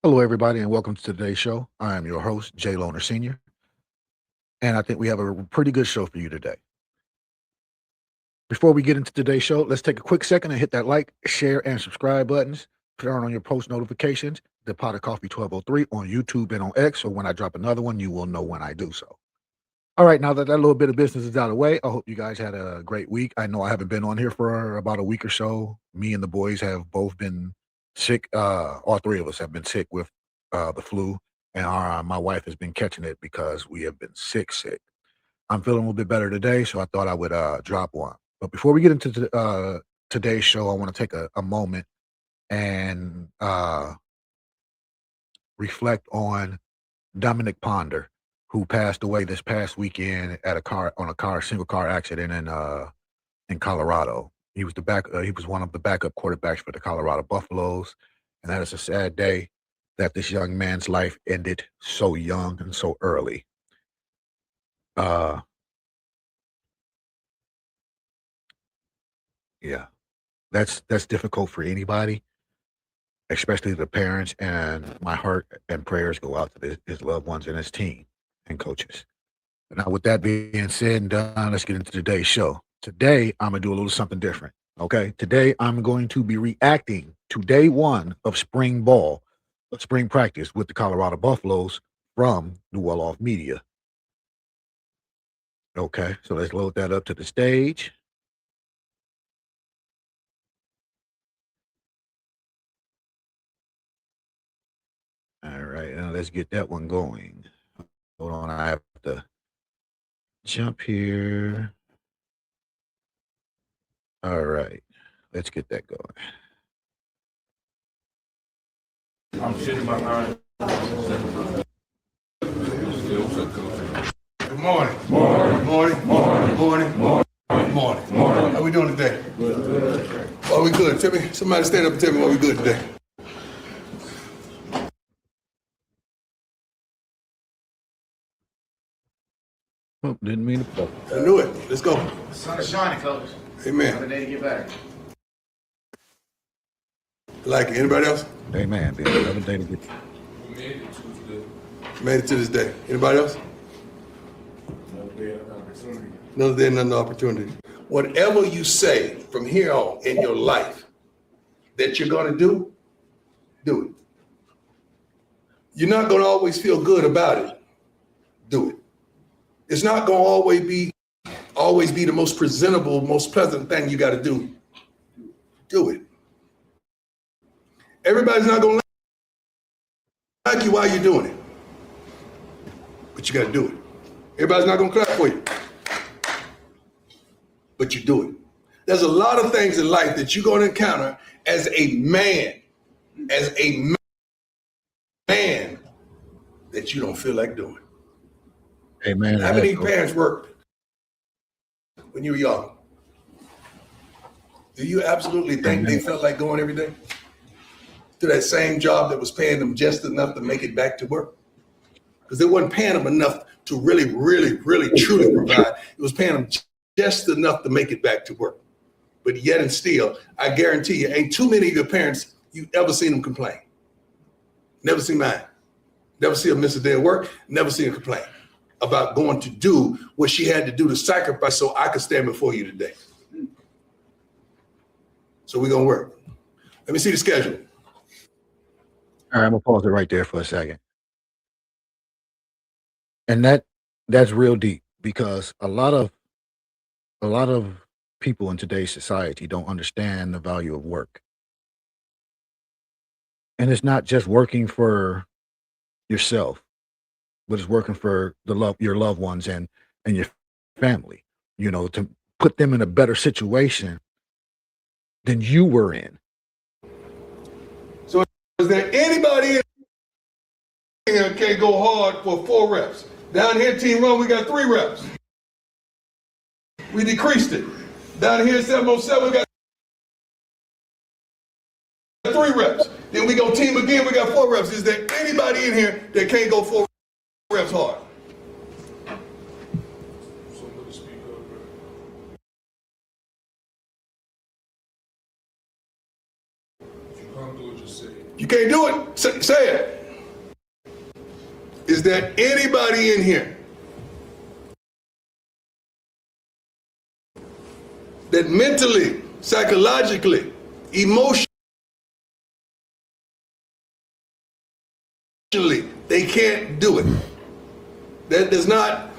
Hello, everybody, and welcome to today's show. I am your host, Jay Loner Sr., and I think we have a pretty good show for you today. Before we get into today's show, let's take a quick second and hit that like, share, and subscribe buttons. Turn on your post notifications, the Pot of Coffee 1203 on YouTube and on X, so when I drop another one, you will know when I do so. All right, now that little bit of business is out of the way, I hope you guys had a great week. I know I haven't been on here for about a week or so. Me and the boys have both been sick. All three of us have been sick with the flu, and my wife has been catching it because we have been sick. I'm feeling a little bit better today, so I thought I would drop one. But before we get into today's show, I want to take a moment and reflect on Dominic Ponder, who passed away this past weekend at single car accident in Colorado. He was he was one of the backup quarterbacks for the Colorado Buffaloes, and that is a sad day that this young man's life ended so young and so early. Yeah, that's difficult for anybody, especially the parents. And my heart and prayers go out to his loved ones and his team and coaches. Now, with that being said and done, let's get into today's show. Today, I'm going to do a little something different. Okay. Today, I'm going to be reacting to day one of spring practice with the Colorado Buffaloes from the Well Off Media. Okay. So let's load that up to the stage. All right. Now let's get that one going. Hold on. I have to jump here. All right. Let's get that going. I'm sitting behind. Good morning. Morning. How we doing today? Good. Are we good? Tell me, somebody stand up and tell me what we good today. Oh, didn't mean to. I knew it. Let's go. The sun is shining, coach. Amen. Another day to get better. Like it. Anybody else? Amen. Another day to get. Made it to this day. Anybody else? Another day, another opportunity. Whatever you say from here on in your life that you're going to do it. You're not going to always feel good about it. Do it. It's not going to always be the most presentable, most pleasant thing you got to do. Do it. Everybody's not going to like you while you're doing it, but you got to do it. Everybody's not going to clap for you, but you do it. There's a lot of things in life that you're going to encounter as a man that you don't feel like doing. Amen. How many parents worked when you were young? Do you absolutely think they felt like going every day to that same job that was paying them just enough to make it back to work? Because they wasn't paying them enough to really, truly provide. It was paying them just enough to make it back to work. But yet and still, I guarantee you, ain't too many of your parents you ever seen them complain. Never seen mine. Never see them miss a day of work. Never see them complain about going to do what she had to do to sacrifice so I could stand before you today. So we're going to work. Let me see the schedule. All right, I'm gonna pause it right there for a second. And that's real deep because a lot of people in today's society don't understand the value of work. And it's not just working for yourself, but it's working for your loved ones and your family, to put them in a better situation than you were in. So is there anybody in here that can't go hard for 4 reps? Down here, Team Run, we got 3 reps. We decreased it. Down here, 707, we got 3 reps. Then we go team again, we got 4 reps. Is there anybody in here that can't go 4 reps hard? You can't do it, just say it. You can't do it? Say it. Is there anybody in here that mentally, psychologically, emotionally, they can't do it? That does not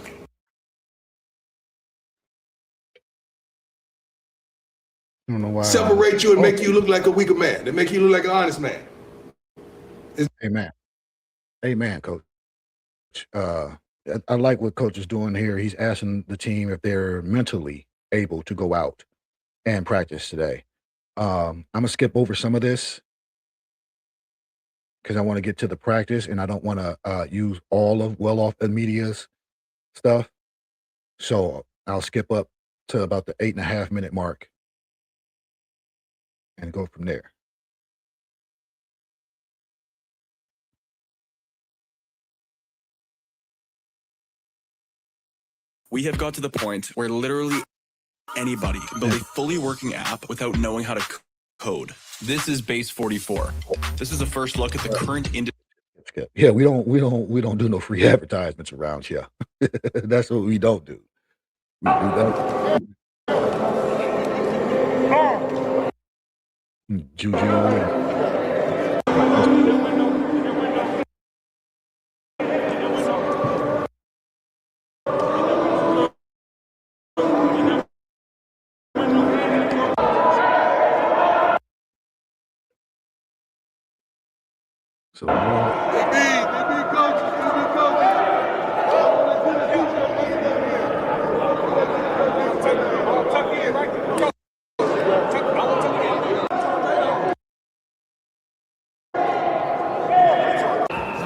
I don't know why. separate you and make you look like a weaker man. They make you look like an honest man. Amen. Amen, Coach. I like what Coach is doing here. He's asking the team if they're mentally able to go out and practice today. I'm gonna skip over some of this because I want to get to the practice, and I don't want to use all of Well Off Media's stuff. So I'll skip up to about the 8.5 minute mark and go from there. We have got to the point where literally anybody can build a fully working app without knowing how to code. This is Base 44. This is a first look at the current industry. Yeah, we don't do no free advertisements around here. That's what we don't do. We do that. Juju. So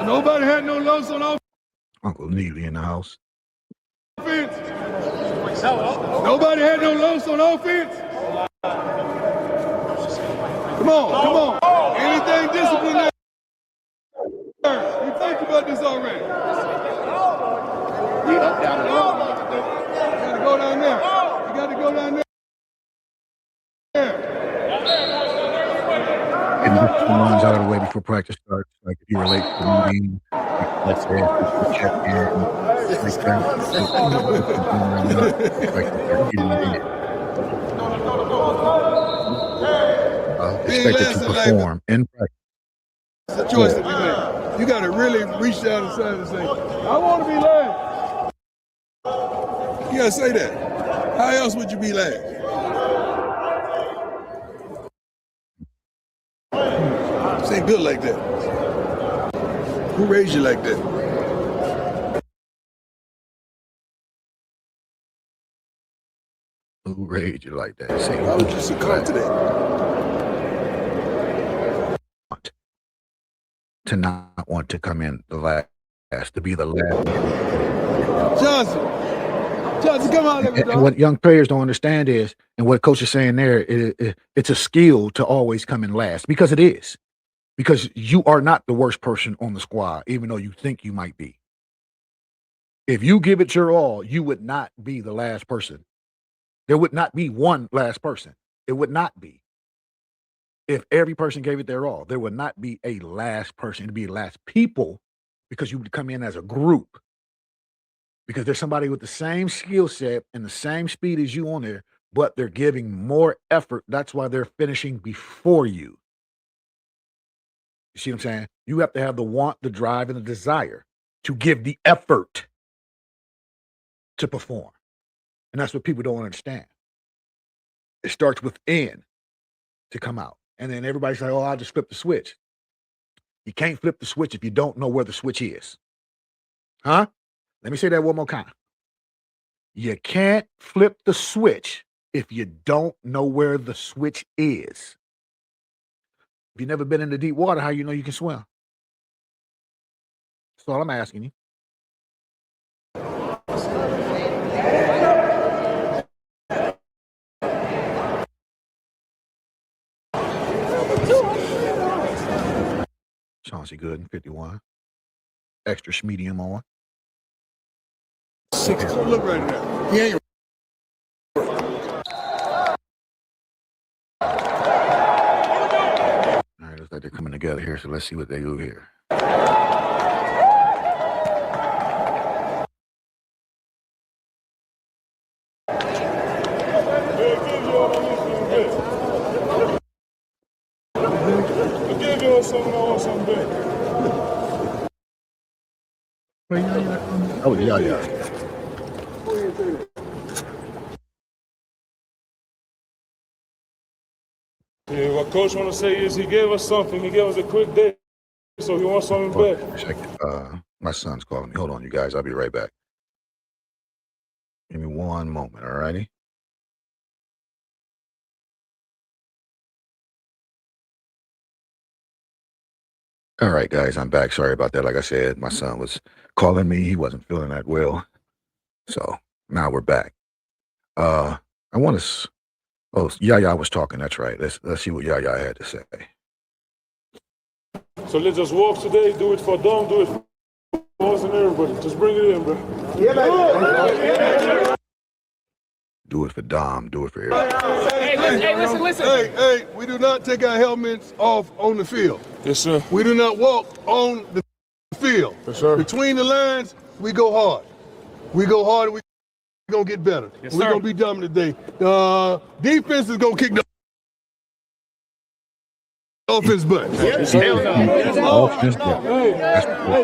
Nobody had no loss on offense. Uncle Neely in the house. Nobody had no loss on offense. Come on. Anything disciplinary? You think about this already? You gotta go down there. You got to go down there. And this one's out of the way before practice starts. Like if you relate to the meeting, let's say check in. Expected to perform in practice. It's a choice that we make. You got to really reach down inside and say, I want to be last. You got to say that. How else would you be last? This ain't built like that. Who raised you like that? Who raised you like that? Say, Why would you succumb to that? To not want to come in the last, to be the last. Johnson, come on, and what young players don't understand is, and what Coach is saying there, it's a skill to always come in last, because it is. Because you are not the worst person on the squad, even though you think you might be. If you give it your all, you would not be the last person. There would not be one last person. It would not be. If every person gave it their all, there would not be a last person. It'd be last people, because you would come in as a group. Because there's somebody with the same skill set and the same speed as you on there, but they're giving more effort. That's why they're finishing before you. You see what I'm saying? You have to have the want, the drive, and the desire to give the effort to perform. And that's what people don't understand. It starts within to come out. And then everybody's like, oh, I'll just flip the switch. You can't flip the switch if you don't know where the switch is. Huh? Let me say that one more time. You can't flip the switch if you don't know where the switch is. If you've never been in the deep water, how you know you can swim? That's all I'm asking you. Chauncey Gooden, 51. Extra medium on. 6. Look right now. He ain't. All right, looks like they're coming together here, so let's see what they do here. I gave you something, I want something back. Oh, yeah. Yeah, what Coach want to say is he gave us something. He gave us a quick day, so he wants something back. Check it. My son's calling me. Hold on, you guys. I'll be right back. Give me one moment, all righty? All right, guys, I'm back. Sorry about that. Like I said, my son was calling me. He wasn't feeling that well. So now we're back. I want to. Oh, Yaya was talking. That's right. Let's see what Yaya had to say. So let's just walk today. Do it for Dom. Do it for us and everybody. Just bring it in, bro. Do it for Dom. Do it for everybody. Hey, listen. Hey, we do not take our helmets off on the field. Yes, sir. We do not walk on the field. Yes, sir. Between the lines, we go hard. We go hard and we're going to get better. Yes, we're sir. going to be dominant today. Defense is going to kick the offense butt. Hell no. Offense, yeah. Hey,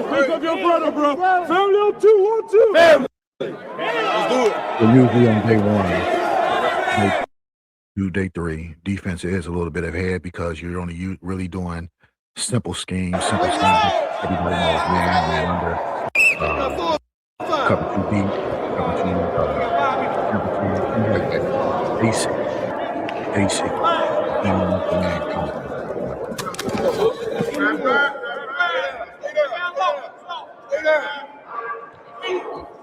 pick up your brother, bro. Family on 2, 1, 2. Family. Let's do it. We're usually on day one. Day three, defense is a little bit ahead because you're only really doing simple schemes. Everybody knows man under, cover 2 deep, cover 2, things like that. Basic. Man cover.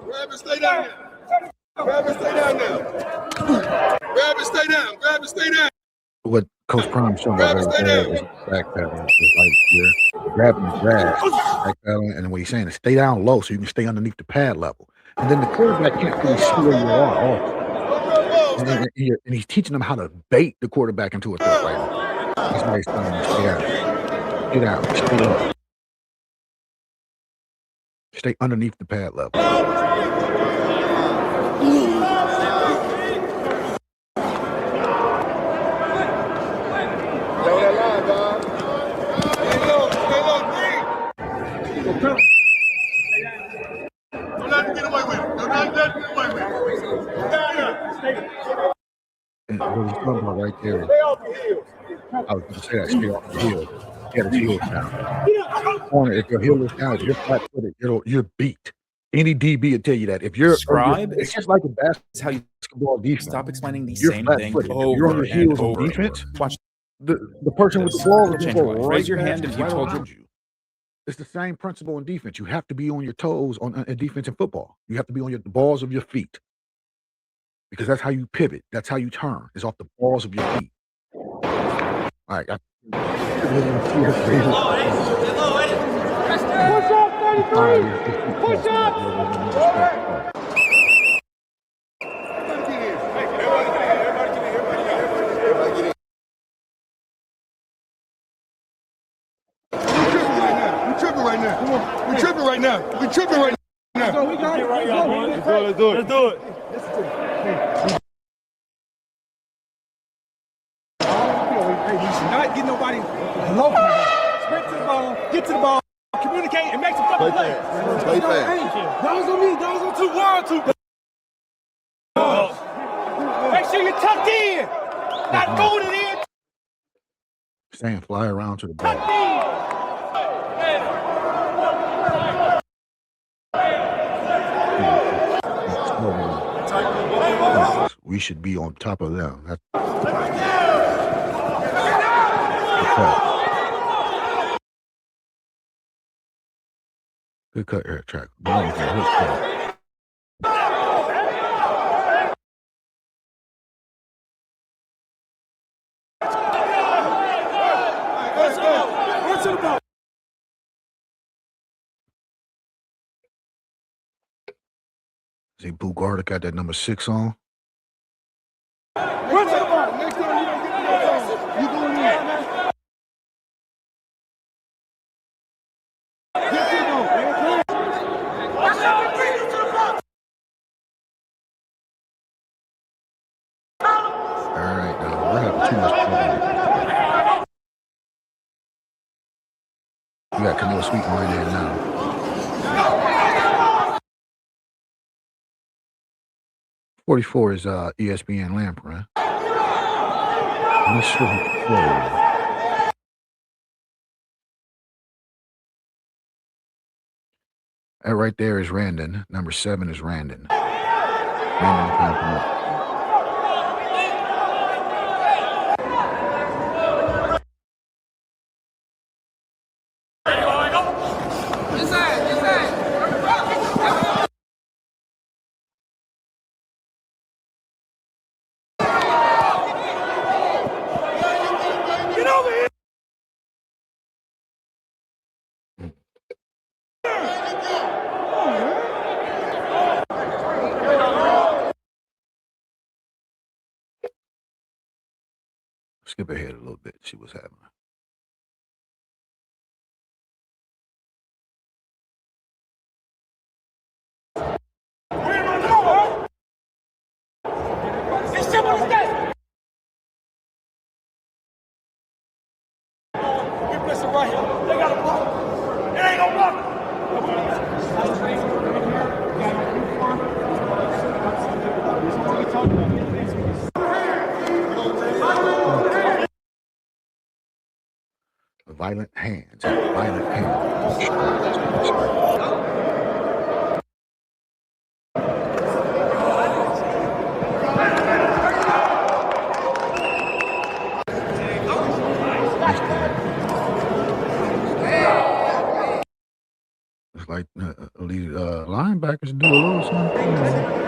Grab it, stay down there. Grab it, stay down there. Grab it, stay down. Grab it, stay down. What Coach Prime showed right there is backpedaling. Just like here, grabbing the grass, backpedaling, and what he's saying is stay down low so you can stay underneath the pad level. And then the quarterback can't really see where you are also. And he's teaching them how to bait the quarterback into a throw right now. That's why he's telling them stay down. Stay low. Stay underneath the pad level. And what he's talking about right there is, I was going to say that, stay off the heel. Get his heels down. Corner, if your heel is down, if you're flat-footed, you're beat. Any DB will tell you that. If you're Scribe it's just like a It's how you basketball defense. stop explaining the You're same thing flat-footed. If over you're on your and heels on over and defense, over. Watch the person with the ball will just change go your mind. right Raise your past hand if you right told around you. It's the same principle in defense. You have to be on your toes on defense in football. You have to be on the balls of your feet because that's how you pivot. That's how you turn. It's off the balls of your feet. All right. Push up, We tripping right now. Come on. We tripping right now. Let's do it. We should not get nobody low. Sprint to the ball, get to the ball, communicate, and make some fucking plays. Play fast. Those on me, those on 2, 1, 2. Make sure you're tucked in, not going it in. Saying fly around to the ball. Tucked in. We should be on top of them. That's good cut, Eric Track. See, Bugatti got that number 6 on. Run to the ball. Next time you don't get to that ball, you going in. Get to the ball. All right, now what happened? too much program. You got Camilla Sweetline in now. $44 is ESPN Lamprin. That right there is Randon. Number 7 is Randon. Randon Campanella. Skip ahead a little bit, see what's happening. Violent hands. Violent hands. It's like linebackers do a little something.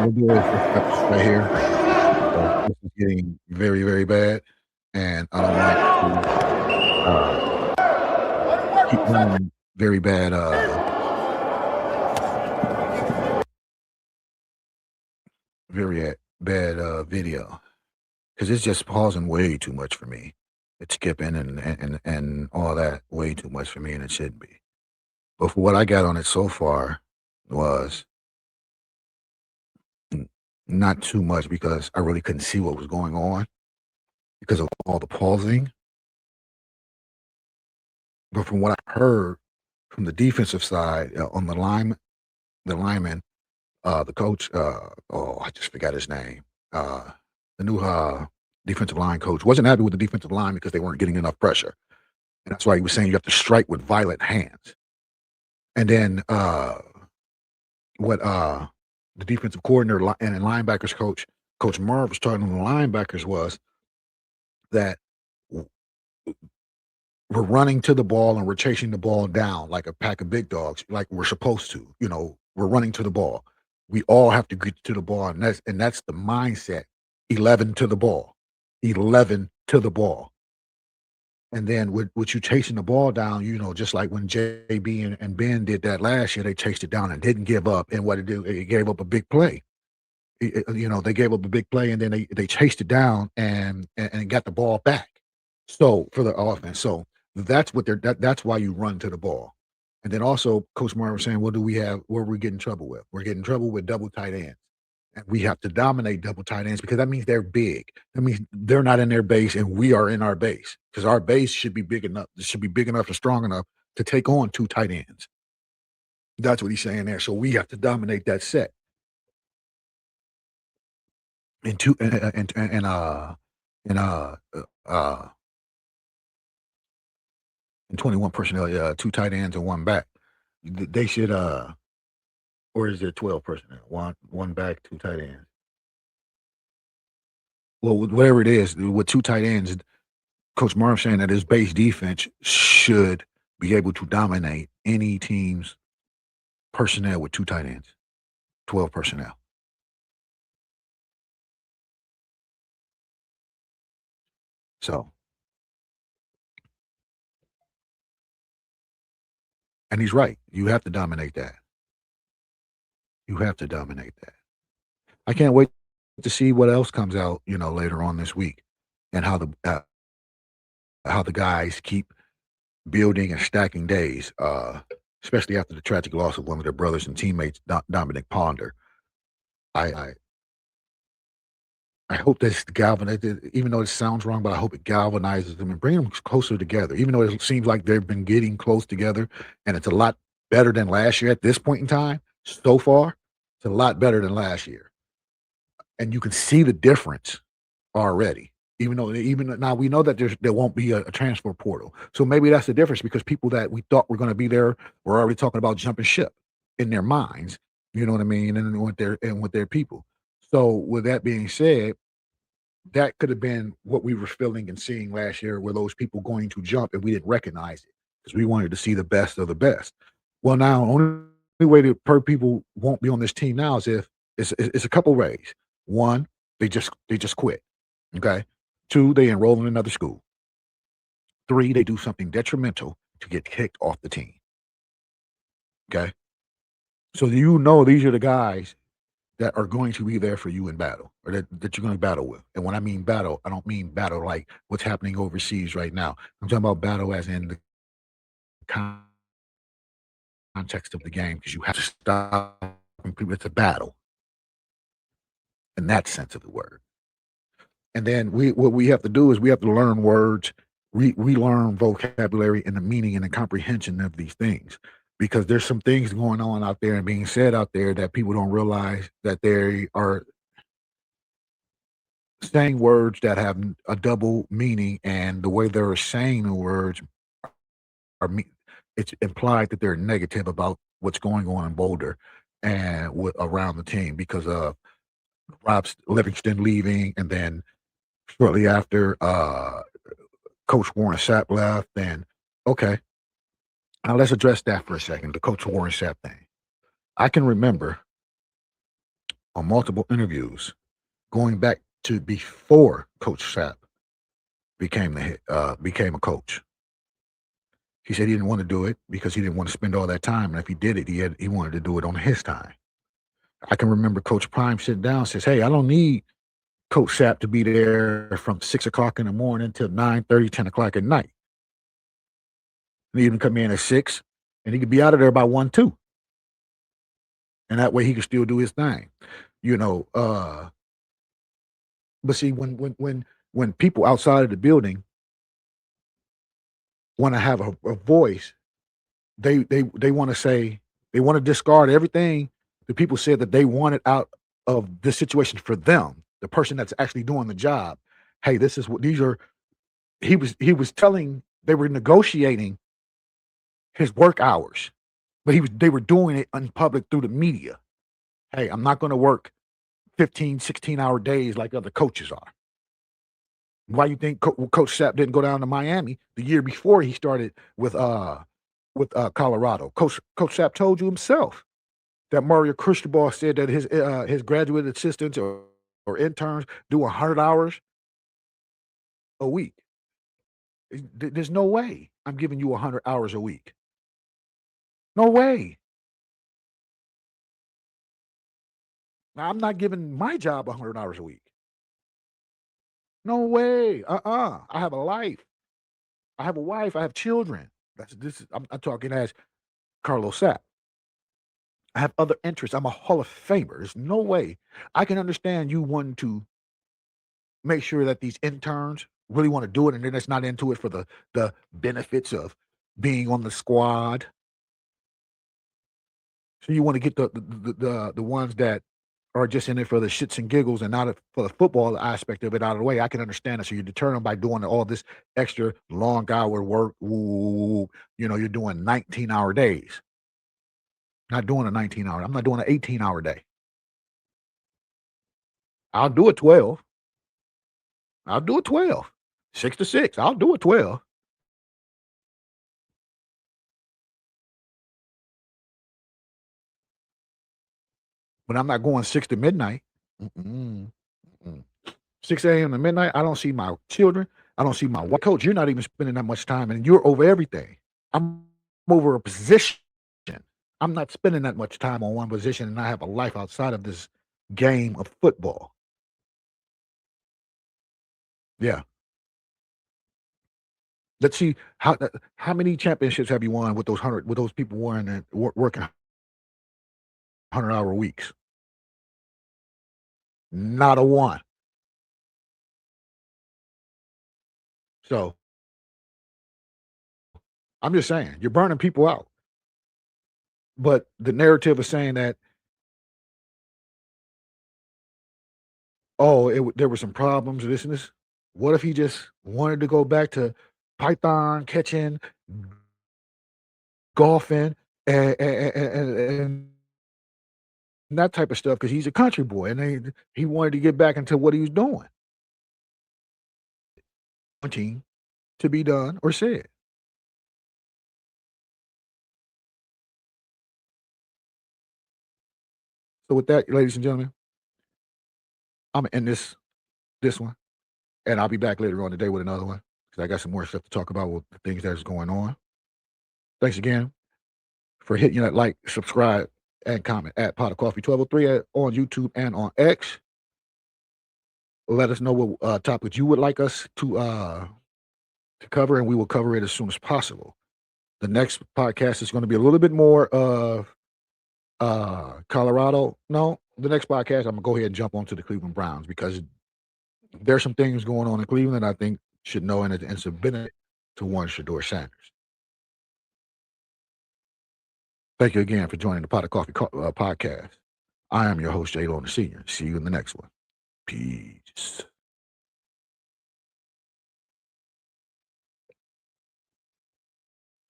We'll do it right here. This is getting very, very bad, and I don't like to keep running very bad. Very bad video, because it's just pausing way too much for me. It's skipping and all that way too much for me, and it shouldn't be. But for what I got on it so far was not too much, because I really couldn't see what was going on because of all the pausing. But from what I heard from the defensive side, on the lineman, the coach, I just forgot his name. The new defensive line coach wasn't happy with the defensive line because they weren't getting enough pressure. And that's why he was saying you have to strike with violent hands. And then what the defensive coordinator and linebackers coach, Coach Marv, was talking to the linebackers was that we're running to the ball and we're chasing the ball down like a pack of big dogs, like we're supposed to. You know, we're running to the ball. We all have to get to the ball, and that's the mindset. 11 to the ball, 11 to the ball. And then with you chasing the ball down, you know, just like when JB and Ben did that last year, they chased it down and didn't give up. And what it did, it gave up a big play. You know, they gave up a big play, and then they chased it down and got the ball back. So for the offense, so that's what that's why you run to the ball. And then also, Coach Martin was saying, what do we have? What are we getting in trouble with? We're getting in trouble with double tight ends. And we have to dominate double tight ends because that means they're big. That means they're not in their base and we are in our base, because our base should be big enough. It should be big enough and strong enough to take on 2 tight ends. That's what he's saying there. So we have to dominate that set. And 21 personnel, 2 tight ends and 1 back. They should or is there 12 personnel? One back, 2 tight ends. Well, whatever it is, with 2 tight ends, Coach Marv saying that his base defense should be able to dominate any team's personnel with 2 tight ends, 12 personnel. So, and he's right. You have to dominate that. You have to dominate that. I can't wait to see what else comes out, you know, later on this week, and how the how the guys keep building and stacking days, especially after the tragic loss of one of their brothers and teammates, Dominic Ponder. I I hope this galvanizes, even though it sounds wrong, but I hope it galvanizes them and bring them closer together. Even though it seems like they've been getting close together, and it's a lot better than last year at this point in time. So far, it's a lot better than last year, and you can see the difference already. Even now we know that there won't be a transfer portal, so maybe that's the difference because people that we thought were going to be there were already talking about jumping ship in their minds. You know what I mean? And with their people. So with that being said, that could have been what we were feeling and seeing last year, were those people going to jump and we didn't recognize it because we wanted to see the best of the best. Well, now only way that per people won't be on this team now is if it's a couple ways. One, they just quit. Okay. Two, they enroll in another school. Three, they do something detrimental to get kicked off the team. Okay. So these are the guys that are going to be there for you in battle, or that you're going to battle with. And when I mean battle, I don't mean battle like what's happening overseas right now. I'm talking about battle as in the context of the game, because you have to stop people. It's a battle in that sense of the word. And then what we have to do is we have to learn words, relearn vocabulary and the meaning and the comprehension of these things. Because there's some things going on out there and being said out there that people don't realize, that they are saying words that have a double meaning, and the way they're saying the words it's implied that they're negative about what's going on in Boulder and around the team because of Rob Livingston leaving, and then shortly after Coach Warren Sapp left. And okay. Now let's address that for a second, the Coach Warren Sapp thing. I can remember on multiple interviews going back to before Coach Sapp became a coach. He said he didn't want to do it because he didn't want to spend all that time, and if he did it, he wanted to do it on his time. I can remember Coach Prime sitting down and says, "Hey, I don't need Coach Sapp to be there from 6 o'clock in the morning till 9:30, 10 o'clock at night. And he can come in at 6, and he could be out of there by 1, 2. And that way he could still do his thing. But see, when people outside of the building want to have a voice, they want to say, they want to discard everything the people said that they wanted out of this situation for them, the person that's actually doing the job. Hey, this is what these are. He was telling, they were negotiating his work hours, but they were doing it in public through the media. Hey, I'm not going to work 15, 16-hour days like other coaches are. Why you think Coach Sapp didn't go down to Miami the year before he started with Colorado? Coach Sapp told you himself that Mario Cristobal said that his graduate assistants or interns do 100 hours a week. There's no way I'm giving you 100 hours a week. No way. Now, I'm not giving my job 100 hours a week. No way. I have a life. I have a wife. I have children. I'm talking as Carlos Sapp. I have other interests. I'm a Hall of Famer. There's no way. I can understand you wanting to make sure that these interns really want to do it, and they're just not into it for the benefits of being on the squad. So you want to get the ones that are just in it for the shits and giggles and not for the football aspect of it out of the way. I can understand it. So you deter them by doing all this extra long hour work. Ooh, you're doing 19-hour days. Not doing a 19-hour. I'm not doing an 18-hour day. I'll do a 12. I'll do a 12. 6 to 6. I'll do a 12. But I'm not going 6 to midnight. 6 a.m. to midnight. I don't see my children. I don't see my wife. Coach, you're not even spending that much time, and you're over everything. I'm over a position. I'm not spending that much time on one position, and I have a life outside of this game of football. Yeah. Let's see how many championships have you won with those people working 100-hour weeks? Not a one. So I'm just saying, you're burning people out. But the narrative is saying that, there were some problems, this and this. What if he just wanted to go back to python catching, golfing, and that type of stuff? Because he's a country boy, and he wanted to get back into what he was doing. Team to be done or said. So with that, ladies and gentlemen, I'm gonna end this one, and I'll be back later on today with another one because I got some more stuff to talk about with the things that's going on. Thanks again for hitting that like, subscribe, and comment at Pot of Coffee 1203 on YouTube and on X. Let us know what topics you would like us to cover, and we will cover it as soon as possible. The next podcast is going to be a little bit more of Colorado. No, the next podcast, I'm going to go ahead and jump onto the Cleveland Browns because there's some things going on in Cleveland I think should know, and it's a benefit to one Shedeur Sanders. Thank you again for joining the Pot of Coffee podcast. I am your host, Jay Lona Sr. See you in the next one. Peace.